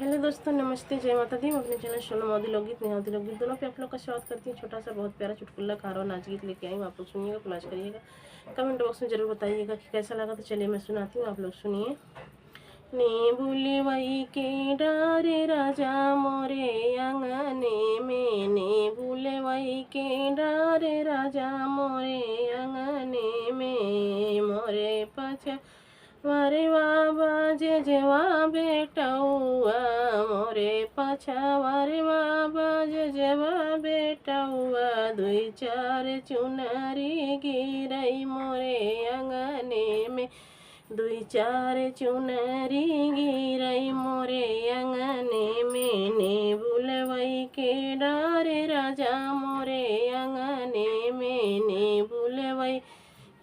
Hello दोस्तों, नमस्ते, जय माता दी। मैं अपने चैनल सोनम मोदी लोकगीत नेहावती लोकगीत दोनों पे आप लोग का स्वागत करती हूँ। छोटा सा बहुत प्यारा चुटकुला खारो नाच गीत लेके आई हूँ। आप लोग सुनिएगा, कोलाज करिएगा, कमेंट बॉक्स में जरूर बताइएगा कि कैसा लगा। तो चलिए मैं सुनाती हूँ, आप लोग सुनिए। ने भूले वही के डारे राजा मोरे अंगने में, ने भूले वही के डारे राजा मोरे अंगने में, मोरे पछा वारे बाबा जे जेवा बेटौआ, मोरे पछा वारे बाबा जे जेवा बेटौआ, दुई चार चुनरी गिरई मोरे अंगने में, दुई चार चुनरी गिरई मोरे अंगने में, ने बुलवई के डारे राजा मोरे अंगने में, ने बुलवई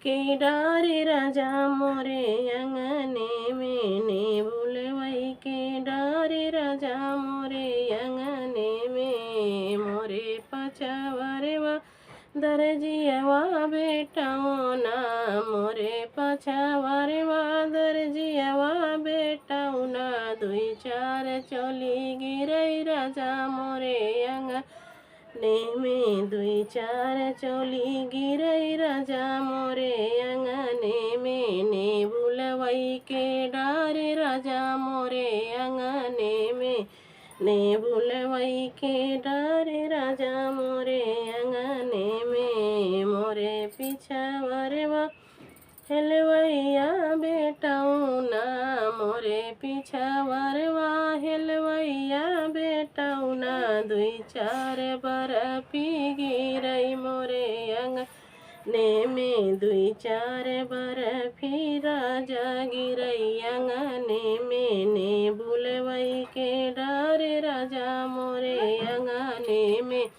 के डारे राजा मोरे अंगने में, ने बुलवई के डारे राजा मोरे अंगने में, मोरे पछवारे वा दरजियवा बेटौना, मोरे पछवारे वा दरजियवा बेटौना, दुई चार चोली गिरई राजा मोरे अंगने में, दुई चार चोली गिरई राजा मोरे अंगने में, ने बुलवई के डारे राजा मोरे अंगने में, ने बुलवई के डारे राजा मोरे अंगने में, मोरे पिछवारे वा हेलवैया बेटौना, मोरे पिछवारे वा हेलवैया बेटौना, दुई चार बरफी गिरई मोरे अंगने में, दुई चार बरफी राजा गिरई अंगने में, ने बुलवई के डारे राजा मोरे अंगने में,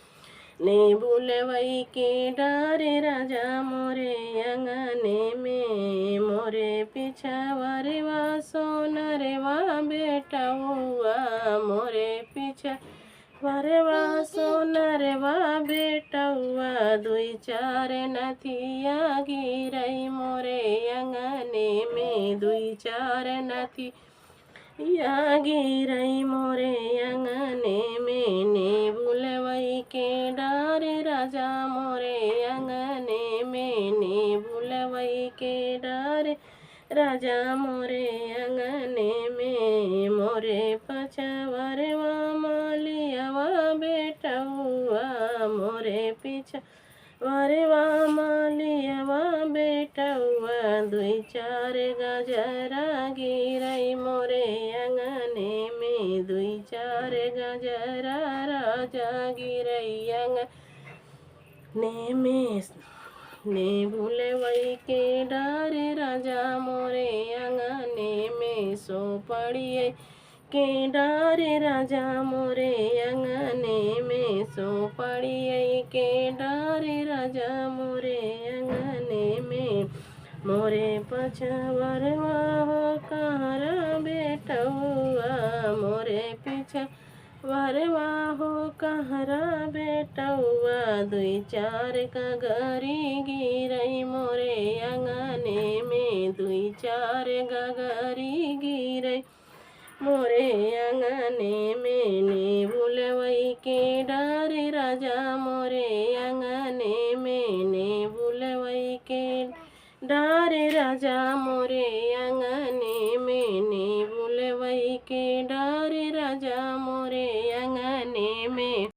ने बुलवई के डारे राजा मोरे अंगने में, मोरे पिछवारे वा सोनरे वा बेटौआ, मोरे पिछवारे वा सोनरे वा बेटौआ, दुई चार नथिया गिरई मोरे अंगने में, दुई चार नथिया गिरई मोरे अंगने में, ने बुलवई के डारे राजा मोरे अंगने में, ने बुलवई के डारे राजा मोरे अंगने में, मोरे पछवारे वा मालियावा बेटौआ, मोरे पिछवारे वा मालियावा बेटौआ, दुई चार गजरा गिरई मोरे अंगने में, दुई चार गजरा राजा गिरई अंगने में, ने बुलवई के डारे राजा मोरे अंगने में, सो पड़िए के डारे राजा मोरे अंगने में, सो पड़िए के डारे राजा मोरे अंगने में, मोरे पछवारवा हो कहरा बेटौआ, मोरे पिछवारवा हो कहरा बेटौआ, दुई चार गगरी गिरई मोरे अंगने में, दुई चार गगरी गिरई मोरे अंगने में, ने बुलवई के डारे राजा मोरे अंगने में, ने बुलवई के डारे राजा मोरे अंगने में, ने बुलवई के डारे राजा मोरे अंगने में।